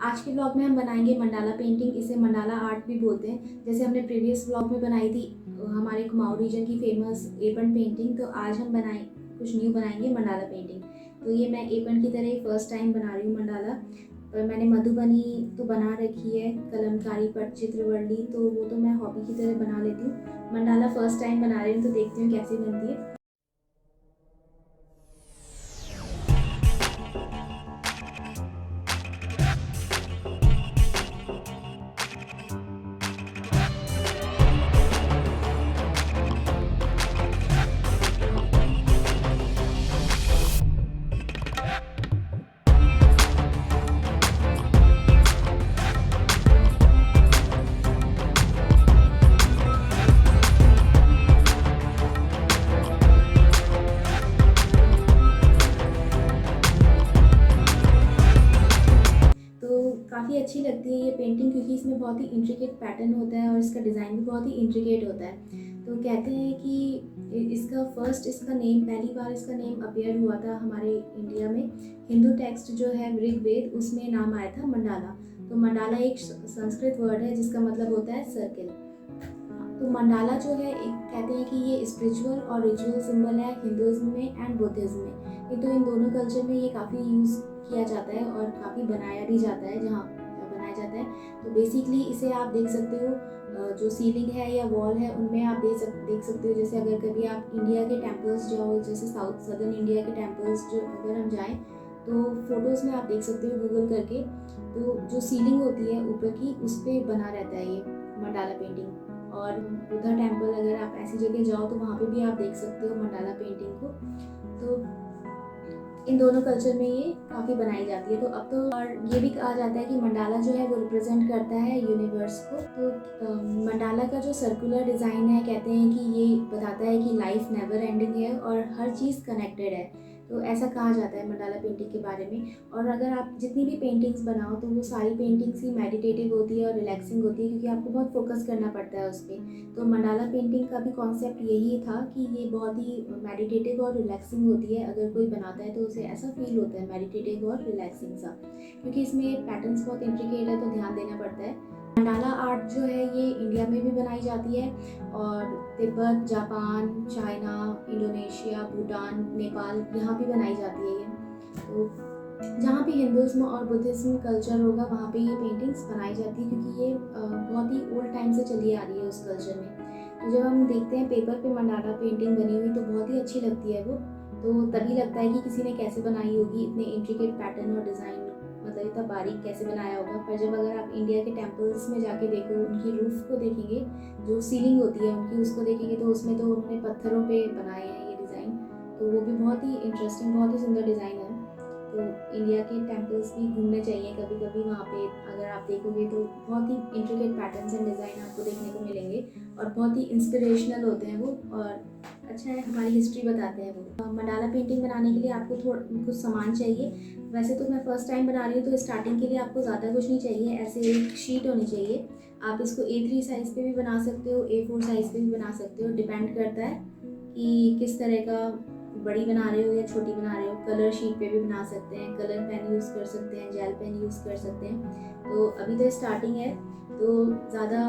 आज के ब्लॉग में हम बनाएंगे मंडाला पेंटिंग। इसे मंडाला आर्ट भी बोलते हैं। जैसे हमने प्रीवियस ब्लॉग में बनाई थी हमारे कुमाऊं रीजन की फेमस एपन पेंटिंग, तो आज हम बनाए कुछ न्यू बनाएंगे मंडाला पेंटिंग। तो ये मैं एपन की तरह ही फर्स्ट टाइम बना रही हूँ मंडाला। पर मैंने मधुबनी तो बना रखी है, कलमकारी, पटचित्र, वर्ली, तो वो तो मैं हॉबी की तरह बना लेती हूँ। मंडाला फर्स्ट टाइम बना रही हूँ, तो देखती हूँ कैसी बनती है। तो काफ़ी अच्छी लगती है ये पेंटिंग, क्योंकि इसमें बहुत ही इंट्रिकेट पैटर्न होता है और इसका डिज़ाइन भी बहुत ही इंट्रिकेट होता है। तो कहते हैं कि इसका नेम, पहली बार इसका नेम अपीयर हुआ था हमारे इंडिया में। हिंदू टेक्स्ट जो है ऋग्वेद, उसमें नाम आया था मंडाला। तो मंडाला एक संस्कृत वर्ड है जिसका मतलब होता है सर्किल। तो मंडाला जो है, एक कहते हैं कि ये स्पिरिचुअल और रिचुअल सिंबल है हिंदुइज्म में एंड बुद्धिज्म में। ये तो इन दोनों कल्चर में ये काफ़ी यूज़ किया जाता है और काफ़ी बनाया भी जाता है जहाँ बनाया जाता है। तो बेसिकली इसे आप देख सकते हो, जो सीलिंग है या वॉल है उनमें आप देख सकते हो। जैसे अगर कभी आप इंडिया के टेम्पल्स जाओ, जैसे सदर्न इंडिया के टेम्पल्स जो अगर हम जाएँ, तो फोटोज़ में आप देख सकते हो गूगल करके। तो जो सीलिंग होती है ऊपर की, उस पर बना रहता है ये मंडाला पेंटिंग। और बुद्धा टेम्पल, अगर आप ऐसी जगह जाओ तो वहाँ पे भी आप देख सकते हो मंडाला पेंटिंग को। तो इन दोनों कल्चर में ये काफ़ी बनाई जाती है। तो अब तो और ये भी कहा जाता है कि मंडाला जो है वो रिप्रेजेंट करता है यूनिवर्स को। तो मंडाला का जो सर्कुलर डिज़ाइन है, कहते हैं कि ये बताता है कि लाइफ नेवर एंडिंग है और हर चीज़ कनेक्टेड है। तो ऐसा कहा जाता है मंडाला पेंटिंग के बारे में। और अगर आप जितनी भी पेंटिंग्स बनाओ तो वो सारी पेंटिंग्स ही मेडिटेटिव होती है और रिलैक्सिंग होती है, क्योंकि आपको बहुत फोकस करना पड़ता है उस पर। तो मंडाला पेंटिंग का भी कॉन्सेप्ट यही था कि ये बहुत ही मेडिटेटिव और रिलैक्सिंग होती है। अगर कोई बनाता है तो उसे ऐसा फील होता है मेडिटेटिव और रिलैक्सिंग सा, क्योंकि इसमें पैटर्न्स बहुत इंट्रिकेट है, तो ध्यान देना पड़ता है। मंडाला आर्ट जो है ये इंडिया में भी बनाई जाती है, और Tibet, Japan, China, Indonesia, Bhutan, Nepal, यहाँ भी बनाई जाती है ये। तो जहाँ भी हिंदुज़्म और बुद्धिज़्म कल्चर होगा वहाँ पे ये पेंटिंग्स बनाई जाती है, क्योंकि ये बहुत ही ओल्ड टाइम से चली आ रही है उस कल्चर में। तो जब हम देखते हैं पेपर पे मंडाला पेंटिंग बनी हुई, तो बहुत ही अच्छी लगती है वो। तो तभी लगता है कि किसी ने कैसे बनाई होगी, इतने इंट्रिकेट पैटर्न और डिज़ाइन, मतलब इतना बारीक कैसे बनाया होगा। पर जब अगर आप इंडिया के टेम्पल्स में जाके देखो, उनकी रूफ को देखेंगे, जो सीलिंग होती है उनकी, उसको देखेंगे, तो उसमें तो उन्होंने पत्थरों पे बनाए हैं ये डिज़ाइन। तो वो भी बहुत ही इंटरेस्टिंग, बहुत ही सुंदर डिज़ाइन है। तो इंडिया के टेम्पल्स भी घूमने चाहिए कभी कभी। वहाँ पे अगर आप देखोगे तो बहुत ही इंट्रिकेट पैटर्न्स एंड डिज़ाइन आपको देखने को मिलेंगे, और बहुत ही इंस्पिरेशनल होते हैं वो, और अच्छा है, हमारी हिस्ट्री बताते हैं वो। मंडाला पेंटिंग बनाने के लिए आपको थोड़ा कुछ सामान चाहिए। वैसे तो मैं फ़र्स्ट टाइम बना रही हूँ, तो स्टार्टिंग के लिए आपको ज़्यादा कुछ नहीं चाहिए। ऐसे एक शीट होनी चाहिए। आप इसको A3 साइज़ पे भी बना सकते हो, A4 साइज़ पे भी बना सकते हो, डिपेंड करता है कि किस तरह का बड़ी बना रहे हो या छोटी बना रहे हो। कलर शीट पे भी बना सकते हैं, कलर पेन यूज़ कर सकते हैं, जेल पेन यूज़ कर सकते हैं। तो अभी तो स्टार्टिंग है, तो ज़्यादा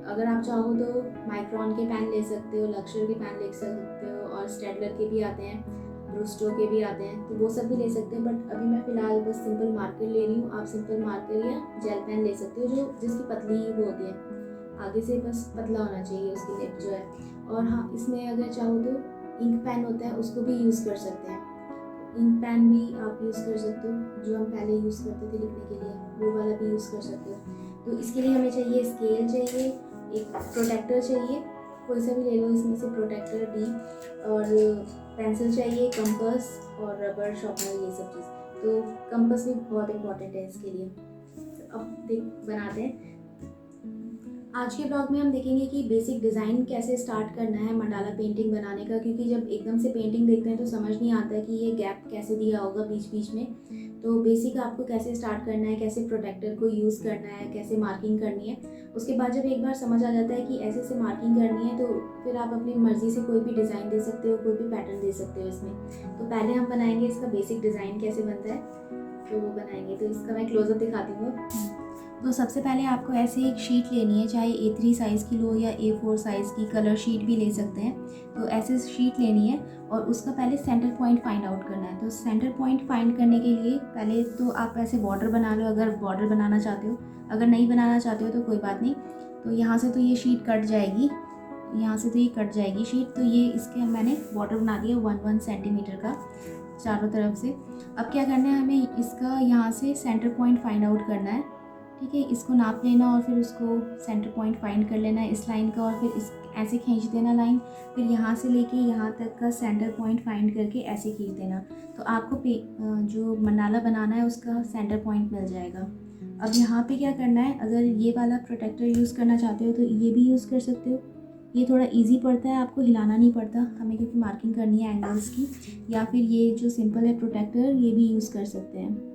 अगर आप चाहो तो माइक्रॉन के पेन ले सकते हो, लक्सर के पेन ले सकते हो, और स्टेडलर के भी आते हैं, ब्रूस्टो के भी आते हैं, तो वो सब भी ले सकते हो। बट अभी मैं फ़िलहाल बस सिंपल मार्कर ले रही हूँ। आप सिंपल मार्कर या जेल पेन ले सकते हो, जो जिसकी पतली वो होती है, आगे से बस पतला होना चाहिए उसकी लिप जो है। और हाँ, इसमें अगर चाहो तो इंक पेन होता है, उसको भी यूज़ कर सकते हैं। इंक पेन भी आप यूज़ कर सकते हो, जो हम पहले यूज़ करते थे लिखने के लिए, वो वाला भी यूज़ कर सकते हो। तो इसके लिए हमें चाहिए स्केल चाहिए, एक प्रोटेक्टर चाहिए, कोई सा भी ले लो इसमें से, प्रोटेक्टर डी, और पेंसिल चाहिए, कंपास और रबर शार्पनर, ये सब चीज़। तो कंपास भी बहुत इंपॉर्टेंट है इसके लिए। तो अब बनाते हैं। आज के ब्लॉग में हम देखेंगे कि बेसिक डिज़ाइन कैसे स्टार्ट करना है मंडाला पेंटिंग बनाने का, क्योंकि जब एकदम से पेंटिंग देखते हैं तो समझ नहीं आता कि ये गैप कैसे दिया होगा बीच बीच में। तो बेसिक आपको कैसे स्टार्ट करना है, कैसे प्रोटेक्टर को यूज़ करना है, कैसे मार्किंग करनी है। उसके बाद जब एक बार समझ आ जाता है कि ऐसे से मार्किंग करनी है, तो फिर आप अपनी मर्ज़ी से कोई भी डिज़ाइन दे सकते हो, कोई भी पैटर्न दे सकते हो इसमें। तो पहले हम बनाएंगे इसका बेसिक डिज़ाइन कैसे बनता है। तो वो बनाएंगे। तो इसका मैं क्लोजअप दिखाती हूँ। तो सबसे पहले आपको ऐसे एक शीट लेनी है, चाहे A3 साइज़ की लो या A4 साइज़ की, कलर शीट भी ले सकते हैं। तो ऐसे शीट लेनी है और उसका पहले सेंटर पॉइंट फाइंड आउट करना है। तो सेंटर पॉइंट फाइंड करने के लिए पहले तो आप ऐसे बॉर्डर बना लो, अगर बॉर्डर बनाना चाहते हो। अगर नहीं बनाना चाहते हो तो कोई बात नहीं। तो यहाँ से तो ये शीट कट जाएगी, यहाँ से तो ये कट जाएगी शीट। तो ये इसके मैंने बॉर्डर बना दिया 1 सेंटीमीटर का चारों तरफ से। अब क्या करना है, हमें इसका यहाँ से सेंटर पॉइंट फाइंड आउट करना है। ठीक है, इसको नाप लेना और फिर उसको सेंटर पॉइंट फाइंड कर लेना है इस लाइन का, और फिर इस ऐसे खींच देना लाइन। फिर यहाँ से लेके यहाँ तक का सेंटर पॉइंट फाइंड करके ऐसे खींच देना। तो आपको जो मंडाला बनाना है उसका सेंटर पॉइंट मिल जाएगा। अब यहाँ पे क्या करना है, अगर ये वाला प्रोटेक्टर यूज़ करना चाहते हो तो ये भी यूज़ कर सकते हो। ये थोड़ा इजी पड़ता है, आपको हिलाना नहीं पड़ता हमें, क्योंकि मार्किंग करनी है एंगल्स की। या फिर ये जो सिंपल है प्रोटेक्टर, ये भी यूज़ कर सकते हैं।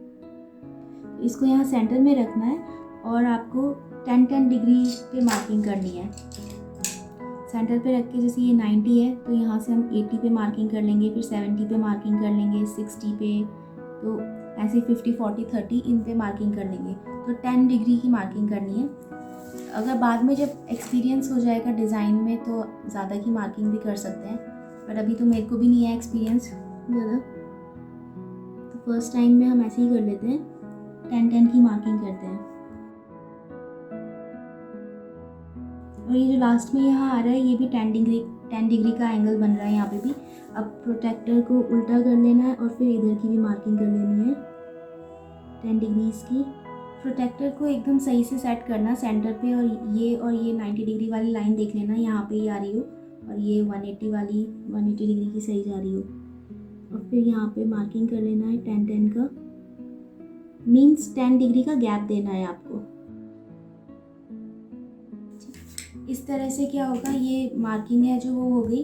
इसको यहाँ सेंटर में रखना है और आपको 10 डिग्री पे मार्किंग करनी है। सेंटर पे रख के, जैसे ये 90 है तो यहाँ से हम 80 पे मार्किंग कर लेंगे, फिर 70 पे मार्किंग कर लेंगे, 60 पे, तो ऐसे 50, 40, 30 इन पे मार्किंग कर लेंगे। तो 10 डिग्री की मार्किंग करनी है। अगर बाद में जब एक्सपीरियंस हो जाएगा डिज़ाइन में तो ज़्यादा की मार्किंग भी कर सकते हैं, पर अभी तो मेरे को भी नहीं है एक्सपीरियंस ज़्यादा। तो फर्स्ट टाइम में हम ऐसे ही कर लेते हैं, 10 की मार्किंग करते हैं। और ये जो लास्ट में यहाँ आ रहा है ये भी 10 डिग्री का एंगल बन रहा है यहाँ पे भी। अब प्रोटेक्टर को उल्टा कर लेना है और फिर इधर की भी मार्किंग कर लेनी है 10 डिग्रीज की। प्रोटेक्टर को एकदम सही से सेट करना सेंटर पे, और ये 90 डिग्री वाली लाइन देख लेना यहाँ पे ही आ रही हो, और ये 180 डिग्री की सही जा रही हो। और फिर यहाँ पे मार्किंग कर लेना है 10 का, मीन्स 10 डिग्री का गैप देना है आपको। इस तरह से क्या होगा, ये मार्किंग है जो वो हो गई।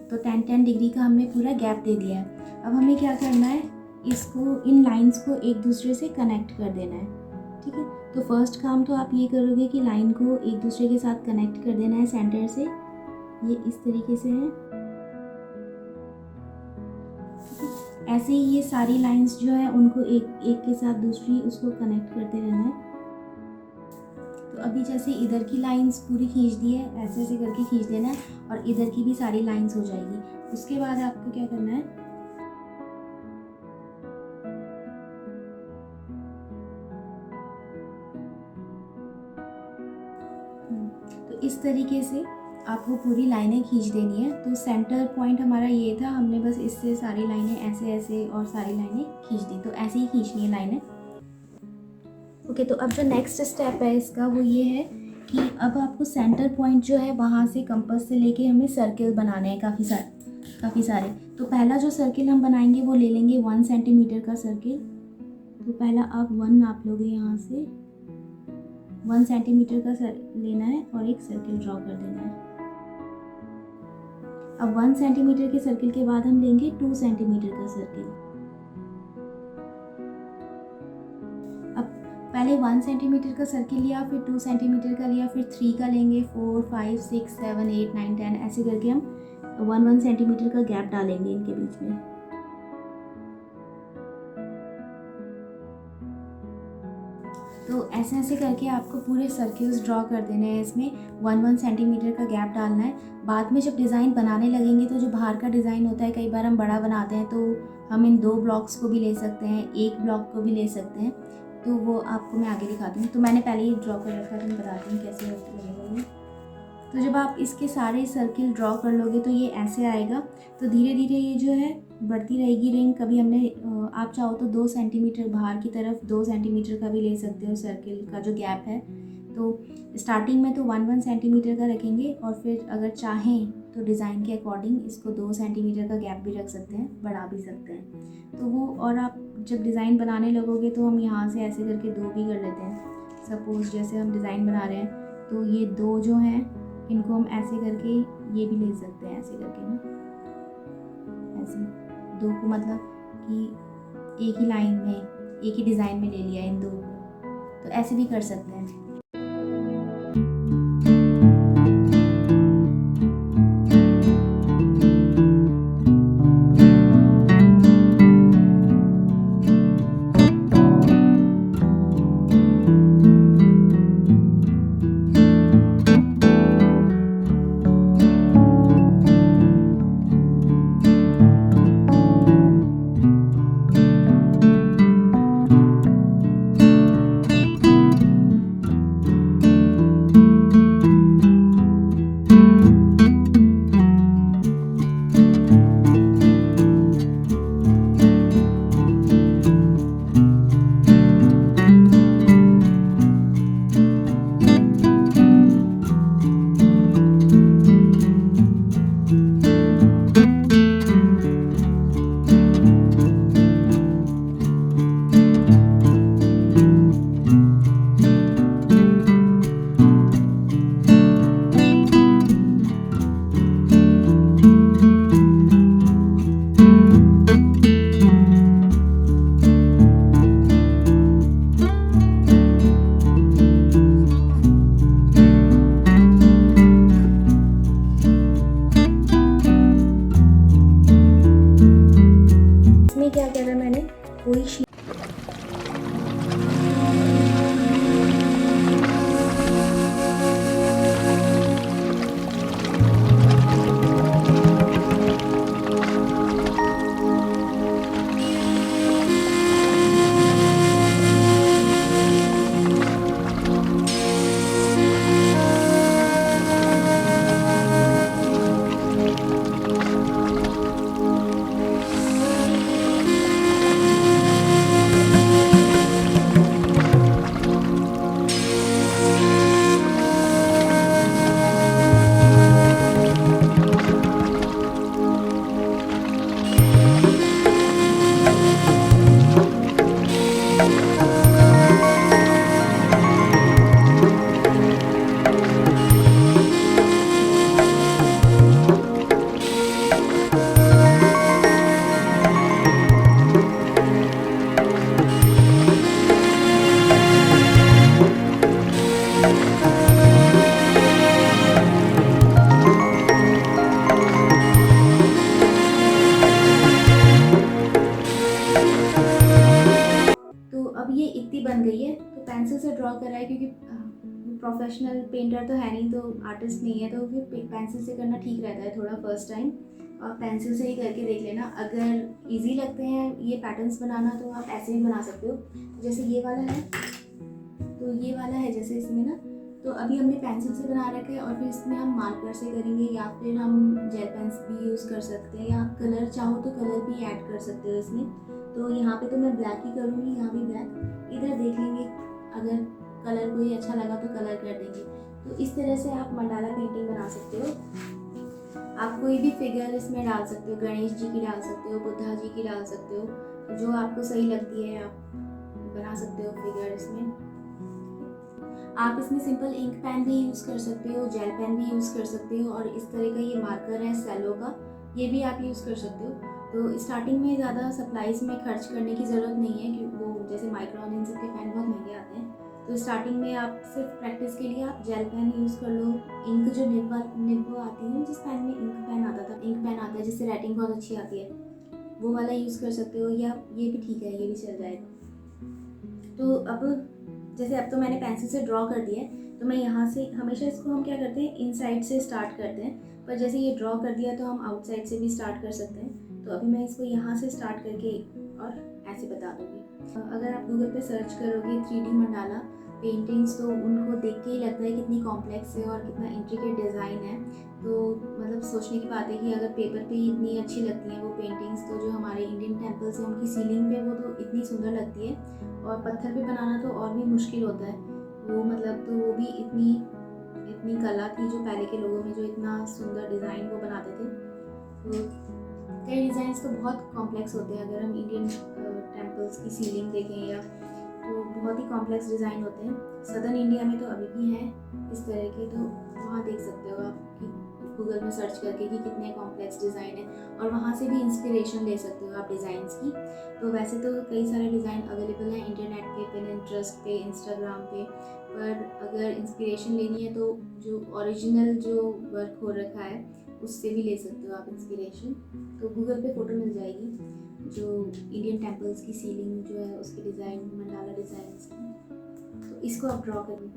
तो 10 डिग्री का हमने पूरा गैप दे दिया है। अब हमें क्या करना है, इसको इन लाइंस को एक दूसरे से कनेक्ट कर देना है। ठीक है, तो फर्स्ट काम तो आप ये करोगे कि लाइन को एक दूसरे के साथ कनेक्ट कर देना है सेंटर से। ये इस तरीके से है। ऐसे ही ये सारी लाइंस जो है उनको एक के साथ दूसरी उसको कनेक्ट करते रहना है। तो अभी जैसे इधर की लाइंस पूरी खींच दी है, ऐसे ऐसे करके खींच देना है और इधर की भी सारी लाइंस हो जाएगी। उसके बाद आपको क्या करना है, तो इस तरीके से आपको पूरी लाइनें खींच देनी है। तो सेंटर पॉइंट हमारा ये था, हमने बस इससे सारी लाइनें ऐसे ऐसे और सारी लाइनें खींच दी। तो ऐसे ही खींचनी है लाइनें। ओके, तो अब जो नेक्स्ट स्टेप है इसका वो ये है कि अब आपको सेंटर पॉइंट जो है वहाँ से कंपास से लेके हमें सर्किल बनाने हैं काफ़ी सारे। तो पहला जो सर्किल हम बनाएंगे वो ले लेंगे 1 सेंटीमीटर का सर्किल। तो पहला आप 1 नाप लोगे, यहाँ से 1 सेंटीमीटर का लेना है और एक सर्किल ड्रॉ कर देना है। अब 1 सेंटीमीटर के सर्किल के बाद हम लेंगे 2 सेंटीमीटर का सर्किल। अब पहले 1 सेंटीमीटर का सर्किल लिया, फिर 2 सेंटीमीटर का लिया, फिर 3 का लेंगे, 4, 5, 6, 7, 8, 9, 10 ऐसे करके हम 1 सेंटीमीटर का गैप डालेंगे इनके बीच में। तो ऐसे ऐसे करके आपको पूरे सर्किल्स ड्रॉ कर देने हैं। इसमें 1 सेंटीमीटर का गैप डालना है। बाद में जब डिज़ाइन बनाने लगेंगे तो जो बाहर का डिज़ाइन होता है, कई बार हम बड़ा बनाते हैं तो हम इन 2 ब्लॉक्स को भी ले सकते हैं, 1 ब्लॉक को भी ले सकते हैं। तो वो आपको मैं आगे दिखाती हूँ। तो मैंने पहले ही ड्रॉ कर रखा है, तो मैं बताती हूँ कैसे लगेगा ये। तो जब आप इसके सारे सर्किल ड्रॉ कर लोगे तो ये ऐसे आएगा। तो धीरे धीरे ये जो है बढ़ती रहेगी रिंग। कभी हमने आप चाहो तो 2 सेंटीमीटर बाहर की तरफ 2 सेंटीमीटर का भी ले सकते हो सर्किल का जो गैप है। तो स्टार्टिंग में तो 1 सेंटीमीटर का रखेंगे और फिर अगर चाहें तो डिज़ाइन के अकॉर्डिंग इसको 2 सेंटीमीटर का गैप भी रख सकते हैं, बढ़ा भी सकते हैं। तो वो, और आप जब डिज़ाइन बनाने लगोगे तो हम यहाँ से ऐसे करके 2 भी कर लेते हैं। सपोज़ जैसे हम डिज़ाइन बना रहे हैं तो ये 2 जो हैं इनको हम ऐसे करके ये भी ले सकते हैं, ऐसे करके ना, ऐसे 2 को मतलब कि एक ही लाइन में एक ही डिज़ाइन में ले लिया इन 2 को। तो ऐसे भी कर सकते हैं। गई है। तो पेंसिल से ड्रॉ करा है क्योंकि प्रोफेशनल पेंटर तो है नहीं, तो आर्टिस्ट नहीं है, तो फिर पेंसिल से करना ठीक रहता है थोड़ा फर्स्ट टाइम। आप पेंसिल से ही करके देख लेना। अगर इजी लगते हैं ये पैटर्न्स बनाना तो आप ऐसे भी बना सकते हो। जैसे ये वाला है, तो ये वाला है जैसे इसमें ना, तो अभी हमने पेंसिल से बना रखा है और फिर इसमें हम मार्कर से करेंगे या फिर हम जेल पेन्स भी यूज़ कर सकते हैं, या आप कलर चाहो तो कलर भी ऐड कर सकते हो इसमें। तो यहाँ पे तो मैं ब्लैक ही करूँगी, यहाँ भी ब्लैक। इधर देख लेंगे, अगर कलर कोई अच्छा लगा तो कलर कर देंगे। तो इस तरह से आप मंडाला पेंटिंग बना सकते हो। आप कोई भी फिगर इसमें डाल सकते हो, गणेश जी की डाल सकते हो, बुद्धा जी की डाल सकते हो, जो आपको सही लगती है आप बना सकते हो फिगर इसमें। आप इसमें सिंपल इंक पेन भी यूज़ कर सकते हो, जेल पेन भी यूज़ कर सकते हो, और इस तरह का ये मार्कर है सेलो का, ये भी आप यूज़ कर सकते हो। तो स्टार्टिंग में ज़्यादा सप्लाईज में खर्च करने की ज़रूरत नहीं है, क्योंकि वो जैसे माइक्रोन इन सब के पेन बहुत महंगे आते हैं। तो स्टार्टिंग में आप सिर्फ प्रैक्टिस के लिए आप जेल पेन यूज़ कर लो। इंक जो निब आती है, जिस पेन में इंक पेन आता है जिससे राइटिंग बहुत अच्छी आती है, वो वाला यूज़ कर सकते हो, या ये भी ठीक है, ये भी चल जाएगा। तो अब जैसे अब तो मैंने पेंसिल से ड्रॉ कर दिया है, तो मैं यहाँ से हमेशा इसको हम क्या करते हैं, इनसाइड से स्टार्ट करते हैं, पर जैसे ये ड्रॉ कर दिया तो हम आउटसाइड से भी स्टार्ट कर सकते हैं। तो अभी मैं इसको यहाँ से स्टार्ट करके और ऐसे बता दूँगी। अगर आप गूगल पे सर्च करोगे 3D मंडाला पेंटिंग्स, तो उनको देख के ही लगता है कितनी कॉम्प्लेक्स है और कितना इंट्रिकेट डिज़ाइन है। तो मतलब सोचने की बात है कि अगर पेपर पे ही इतनी अच्छी लगती हैं वो पेंटिंग्स, तो जो हमारे इंडियन टेम्पल्स हैं उनकी सीलिंग पे वो तो इतनी सुंदर लगती है। और पत्थर पे बनाना तो और भी मुश्किल होता है वो, मतलब तो वो भी इतनी कला थी जो पहले के लोगों में, जो इतना सुंदर डिज़ाइन वो बनाते थे। तो कई डिज़ाइंस तो बहुत कॉम्प्लेक्स होते हैं। अगर हम इंडियन टेम्पल्स की सीलिंग देखें या, तो बहुत ही कॉम्प्लेक्स डिज़ाइन होते हैं। सदर्न इंडिया में तो अभी भी हैं इस तरह के, तो वहाँ देख सकते हो आप कि गूगल में सर्च करके कि कितने कॉम्प्लेक्स डिज़ाइन है, और वहाँ से भी इंस्पिरेशन ले सकते हो आप डिज़ाइंस की। तो वैसे तो कई सारे डिज़ाइन अवेलेबल हैं इंटरनेट पे, पिनिंटरेस्ट पे, इंस्टाग्राम पे, पर अगर इंस्पिरेशन लेनी है तो जो ओरिजिनल जो वर्क हो रखा है उससे भी ले सकते हो आप इंस्पिरेशन। तो गूगल पे फ़ोटो मिल जाएगी जो इंडियन टेम्पल्स की सीलिंग जो है उसके डिज़ाइन, मंडाला डिज़ाइंस की। तो इसको आप ड्रॉ करें।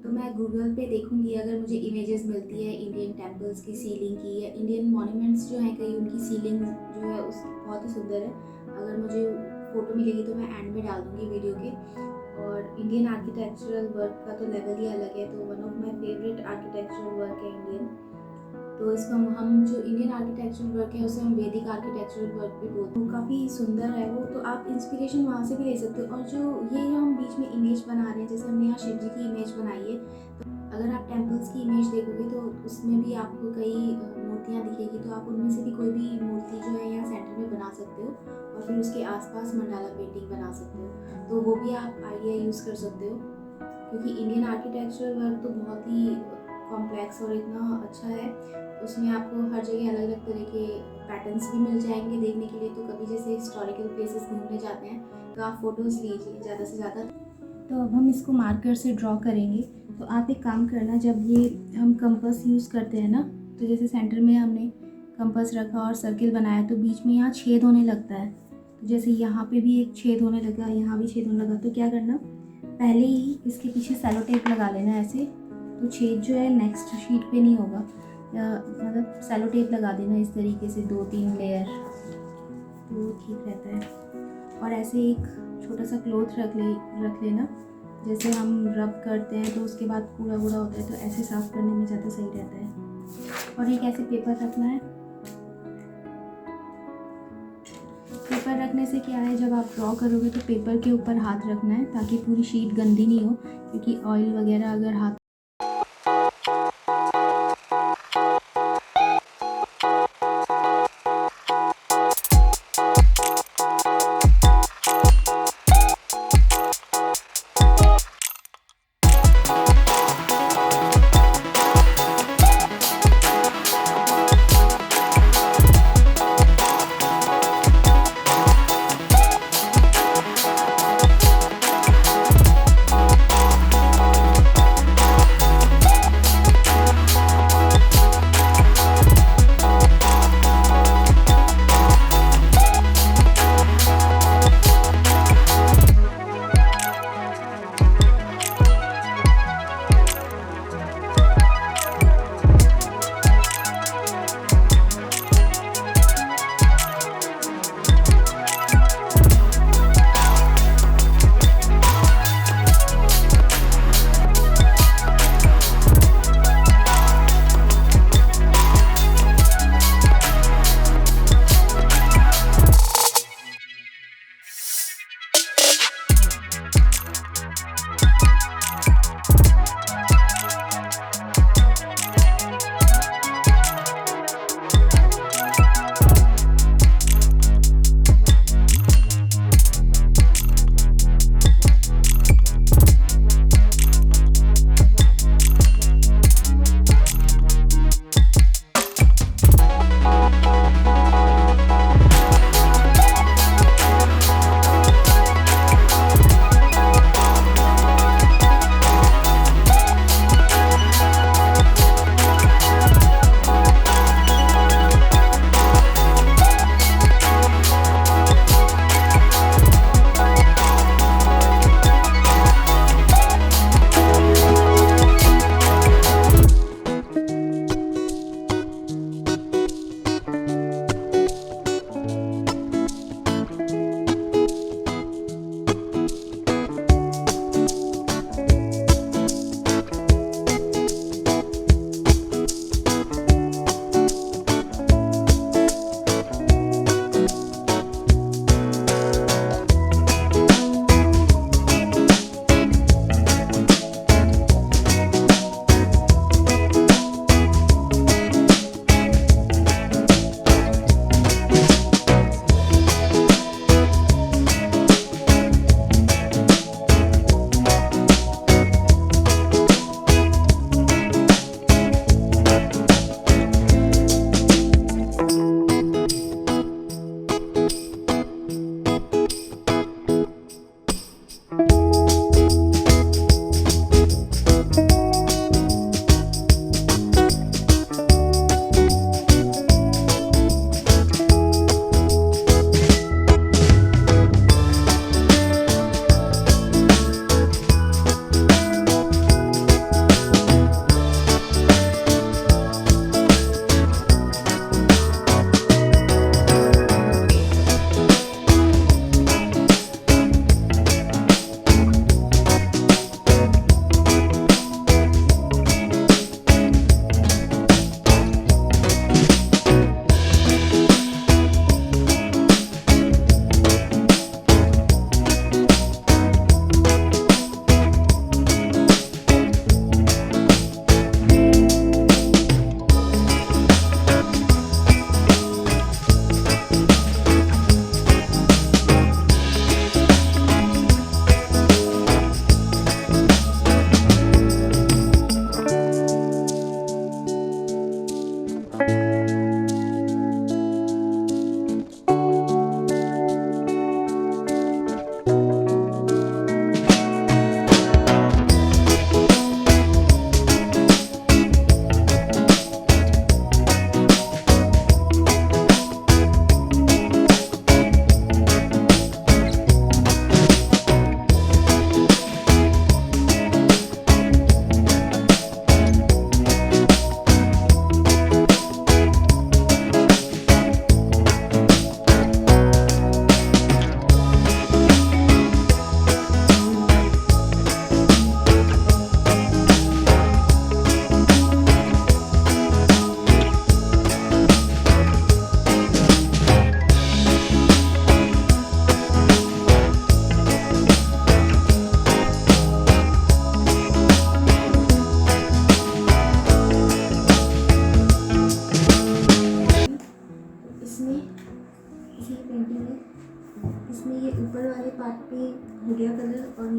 तो मैं गूगल पे देखूंगी अगर मुझे इमेजेस मिलती है इंडियन टेम्पल्स की सीलिंग की, या इंडियन मॉन्यूमेंट्स जो हैं कई, उनकी सीलिंग जो है उसकी बहुत ही सुंदर है। अगर मुझे फ़ोटो मिलेगी तो मैं एंड में डाल दूँगी वीडियो के। और इंडियन आर्किटेक्चरल वर्क का तो लेवल ही अलग है, तो one of my favourite architectural work है इंडियन। तो इसको हम जो इंडियन आर्किटेक्चरल वर्क है उसे हम वैदिक आर्किटेक्चरल वर्क भी बोलते हैं। काफ़ी सुंदर है वो, तो आप इंस्पिरेशन वहाँ से भी ले सकते हो। और जो हम बीच में इमेज बना रहे हैं, जैसे हमने यहाँ शिव जी की इमेज बनाई है, तो अगर आप टेम्पल्स की इमेज देखोगे तो उसमें भी आपको कई मूर्तियाँ दिखेगी, तो आप उनमें से भी कोई भी मूर्ति जो है यहाँ सेंटर में बना सकते हो, और फिर उसके आसपास मंडाला पेंटिंग बना सकते हो। तो वो भी आप आइडिया यूज़ कर सकते हो, क्योंकि इंडियन आर्किटेक्चरल वर्क तो बहुत ही कॉम्प्लेक्स और इतना अच्छा है। उसमें आपको हर जगह अलग अलग तरह के पैटर्न्स भी मिल जाएंगे देखने के लिए। तो कभी जैसे हिस्टोरिकल प्लेसेस घूमने जाते हैं तो आप फ़ोटोज़ लीजिए ज़्यादा से ज़्यादा। तो अब हम इसको मार्कर से ड्रॉ करेंगे। तो आप एक काम करना, जब ये हम कंपास यूज़ करते हैं ना, तो जैसे सेंटर में हमने कंपास रखा और सर्किल बनाया, तो बीच में यहाँ छेद होने लगता है। तो जैसे यहाँ पे भी एक छेद होने लगा, यहाँ भी छेद होने लगा, तो क्या करना, पहले ही इसके पीछे सेलो टेप लगा लेना ऐसे, तो छेद जो है नेक्स्ट शीट पे नहीं होगा। या मतलब सेलो टेप लगा देना इस तरीके से 2-3 लेयर, तो ठीक रहता है। और ऐसे एक छोटा सा क्लॉथ रख लेना, जैसे हम रब करते हैं तो उसके बाद कूड़ा वूड़ा होता है, तो ऐसे साफ़ करने में ज़्यादा सही रहता है। और एक ऐसे पेपर रखना है। पेपर रखने से क्या है, जब आप ड्रॉ करोगे तो पेपर के ऊपर हाथ रखना है ताकि पूरी शीट गंदी नहीं हो, क्योंकि ऑयल वगैरह अगर हाथ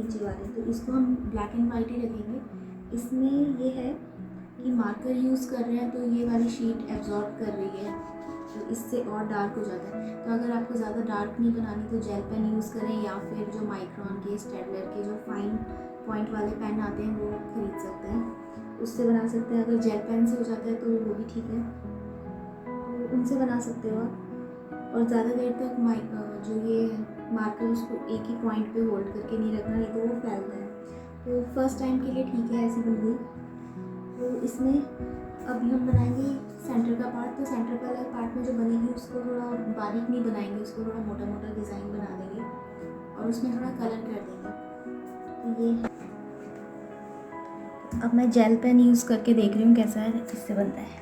नीचे वाले, तो इसको हम ब्लैक एंड वाइट ही रखेंगे। इसमें ये है कि मार्कर यूज़ कर रहे हैं तो ये वाली शीट एब्जॉर्ब कर रही है, तो इससे और डार्क हो जाता है। तो अगर आपको ज़्यादा डार्क नहीं बनानी तो जेल पेन यूज़ करें, या फिर जो माइक्रॉन के, स्टेडलर के जो फाइन पॉइंट वाले पेन आते हैं वो खरीद सकते हैं, उससे बना सकते हैं। अगर जेल पेन से हो जाता है तो वो भी ठीक है, तो उनसे बना सकते हो आप। और ज़्यादा देर तक जो ये मार्कर उसको एक ही पॉइंट पे होल्ड करके नहीं रखना, नहीं तो वो फैलता है। तो फर्स्ट टाइम के लिए ठीक है, ऐसी बन गई। तो इसमें अभी हम बनाएंगे सेंटर का पार्ट। तो सेंटर का अलग पार्ट में जो बनेगी उसको थोड़ा बारीक नहीं बनाएंगे, उसको थोड़ा मोटा मोटा डिज़ाइन बना देंगे और उसमें थोड़ा कलर कर देंगे। तो ये अब मैं जेल पेन यूज़ करके देख रही हूँ कैसा है, इससे बनता है।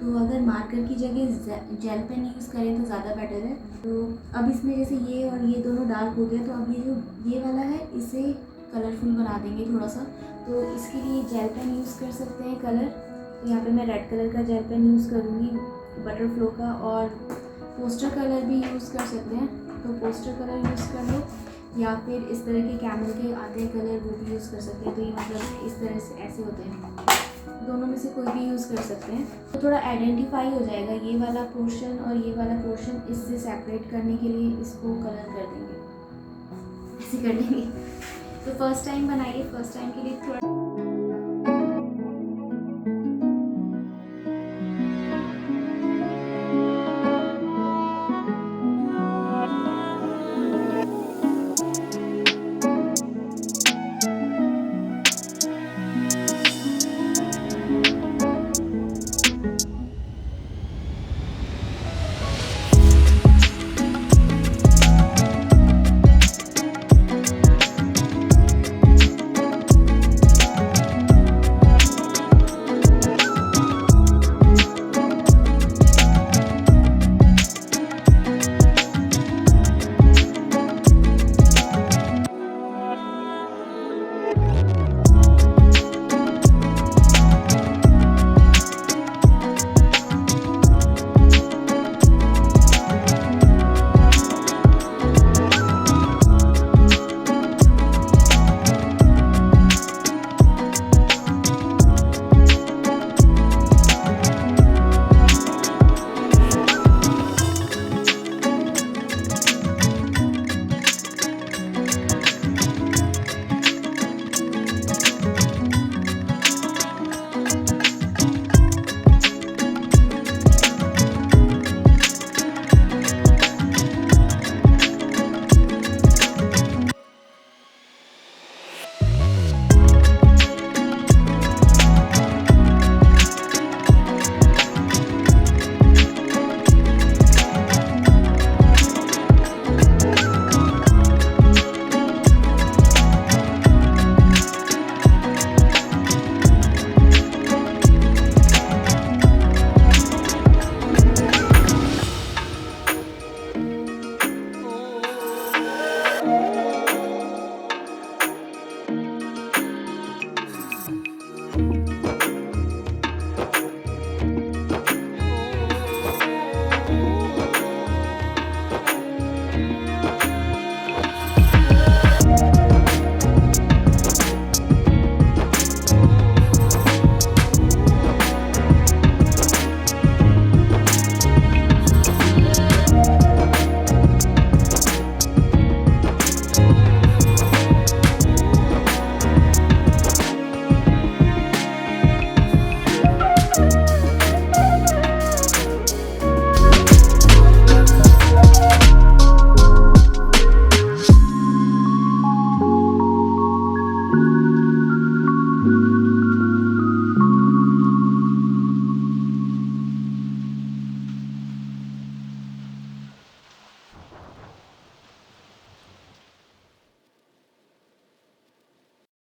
तो अगर मार्कर की जगह जेल पेन यूज़ करें तो ज़्यादा बेटर है। तो अब इसमें जैसे ये और ये दोनों डार्क हो गया, तो अब ये वाला है इसे कलरफुल बना देंगे थोड़ा सा। तो इसके लिए जेल पेन यूज़ कर सकते हैं कलर। तो यहाँ पे मैं रेड कलर का जेल पेन यूज़ करूँगी, बटरफ्लो का। और पोस्टर कलर भी यूज़ कर सकते हैं, तो पोस्टर कलर यूज़ कर लो, या फिर इस तरह के कैमल के आते हैं कलर, वो भी यूज़ कर सकते हैं। तो ये मतलब इस तरह से ऐसे होते हैं, दोनों में से कोई भी यूज़ कर सकते हैं। तो थोड़ा आइडेंटिफाई हो जाएगा ये वाला पोर्शन और ये वाला पोर्शन, इससे सेपरेट करने के लिए इसको कलर कर देंगे, ऐसे कर देंगे। तो फर्स्ट टाइम बनाइए, फर्स्ट टाइम के लिए थोड़ा